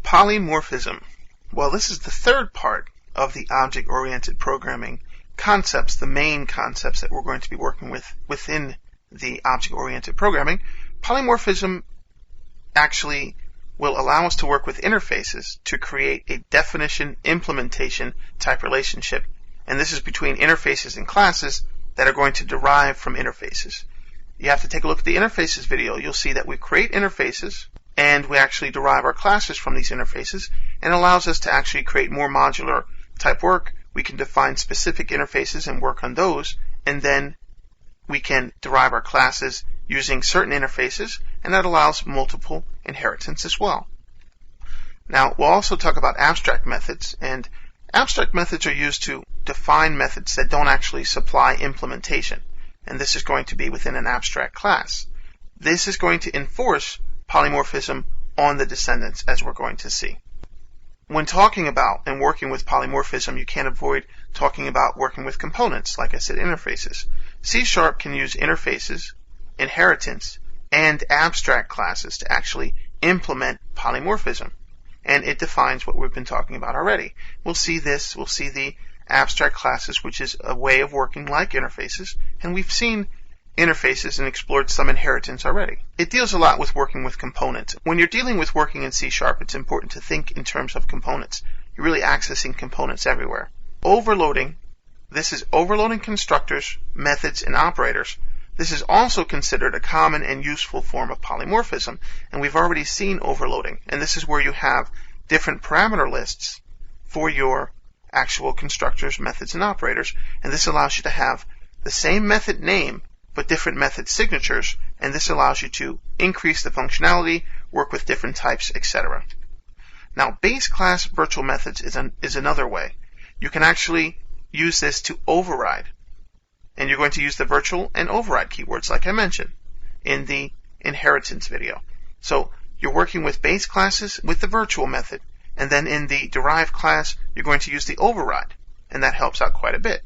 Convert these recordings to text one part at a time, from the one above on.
Polymorphism. Well, this is the third part of the object-oriented programming concepts, the main concepts that we're going to be working with within the object-oriented programming. Polymorphism actually will allow us to work with interfaces to create a definition implementation type relationship. And this is between interfaces and classes that are going to derive from interfaces. You have to take a look at the interfaces video. You'll see that we create interfaces and we actually derive our classes from these interfaces, and it allows us to actually create more modular type work. We can define specific interfaces and work on those, and then we can derive our classes using certain interfaces, and that allows multiple inheritance as well. Now, we'll also talk about abstract methods, and abstract methods are used to define methods that don't actually supply implementation, and this is going to be within an abstract class. This is going to enforce polymorphism on the descendants, as we're going to see. When talking about and working with polymorphism, you can't avoid talking about working with components, like I said, interfaces. C# can use interfaces, inheritance, and abstract classes to actually implement polymorphism. And it defines what we've been talking about already. We'll see this, we'll see the abstract classes, which is a way of working like interfaces, and we've seen interfaces and explored some inheritance already. It deals a lot with working with components. When you're dealing with working in C#, it's important to think in terms of components. You're really accessing components everywhere. Overloading, this is overloading constructors, methods, and operators. This is also considered a common and useful form of polymorphism, and we've already seen overloading, and this is where you have different parameter lists for your actual constructors, methods, and operators, and this allows you to have the same method name but different method signatures, and this allows you to increase the functionality, work with different types, etc. Now, base class virtual methods is another way. You can actually use this to override, and you're going to use the virtual and override keywords like I mentioned in the inheritance video. So you're working with base classes with the virtual method, and then in the derived class you're going to use the override, and that helps out quite a bit.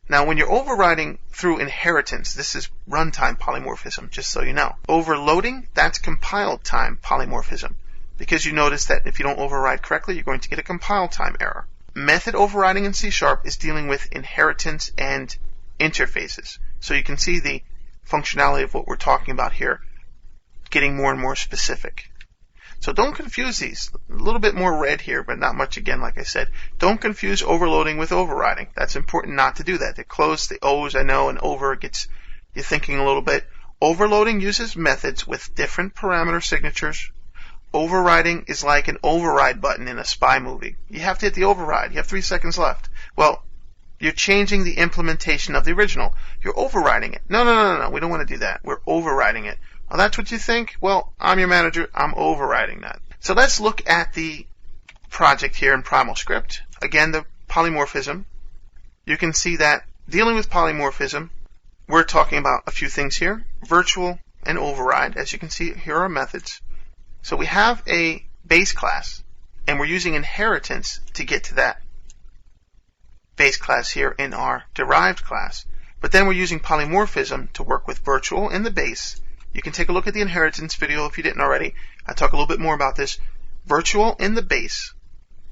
Now, when you're overriding through inheritance, this is runtime polymorphism, just so you know. Overloading, that's compile time polymorphism, because you notice that if you don't override correctly, you're going to get a compile time error. Method overriding in C# is dealing with inheritance and interfaces. So you can see the functionality of what we're talking about here getting more and more specific. So don't confuse these. A little bit more red here, but not much again, like I said. Don't confuse overloading with overriding. That's important not to do that. They're close, the O's, I know, and over gets you thinking a little bit. Overloading uses methods with different parameter signatures. Overriding is like an override button in a spy movie. You have to hit the override. You have 3 seconds left. Well, you're changing the implementation of the original. You're overriding it. No. We don't want to do that. We're overriding it. Oh, that's what you think? Well, I'm your manager. I'm overriding that. So let's look at the project here in PrimalScript. Again, the polymorphism. You can see that dealing with polymorphism, we're talking about a few things here. Virtual and override. As you can see, here are methods. So we have a base class, and we're using inheritance to get to that base class here in our derived class. But then we're using polymorphism to work with virtual in the base. You can take a look at the inheritance video if you didn't already. I talk a little bit more about this. Virtual in the base.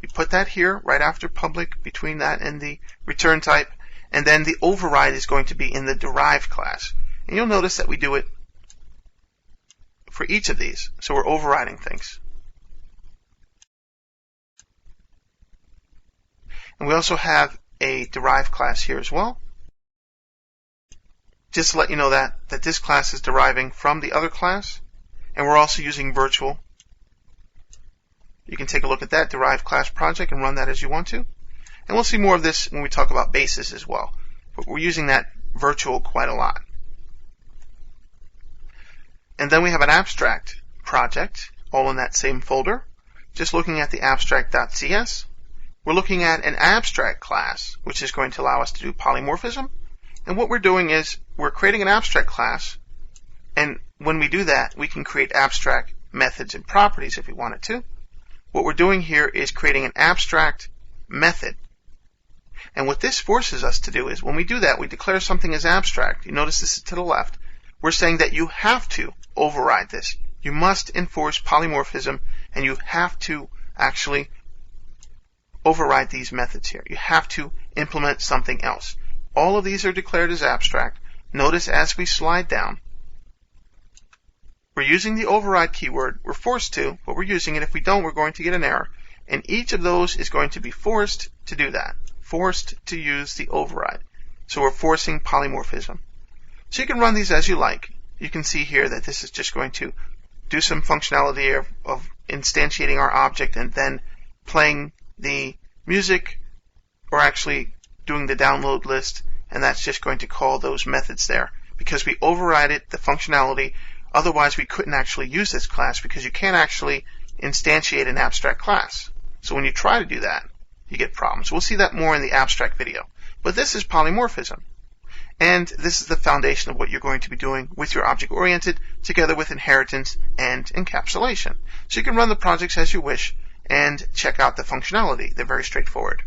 You put that here right after public, between that and the return type. And then the override is going to be in the derived class. And you'll notice that we do it for each of these. So we're overriding things. And we also have a derived class here as well. Just to let you know that this class is deriving from the other class, and we're also using virtual. You can take a look at that derived class project and run that as you want to. And we'll see more of this when we talk about bases as well. But we're using that virtual quite a lot. And then we have an abstract project, all in that same folder. Just looking at the abstract.cs. We're looking at an abstract class, which is going to allow us to do polymorphism. And what we're doing is we're creating an abstract class, and when we do that, we can create abstract methods and properties if we wanted to. What we're doing here is creating an abstract method. And what this forces us to do is when we do that, we declare something as abstract. You notice this is to the left. We're saying that you have to override this. You must enforce polymorphism, and you have to actually override these methods here. You have to implement something else. All of these are declared as abstract. Notice as we slide down, we're using the override keyword. We're forced to, but we're using it. If we don't, we're going to get an error. And each of those is going to be forced to do that. Forced to use the override. So we're forcing polymorphism. So you can run these as you like. You can see here that this is just going to do some functionality of instantiating our object and then playing the music, or actually doing the download list, and that's just going to call those methods there because we overrided the functionality. Otherwise, we couldn't actually use this class because you can't actually instantiate an abstract class. So when you try to do that, you get problems. We'll see that more in the abstract video. But this is polymorphism. And this is the foundation of what you're going to be doing with your object-oriented, together with inheritance and encapsulation. So you can run the projects as you wish and check out the functionality. They're very straightforward.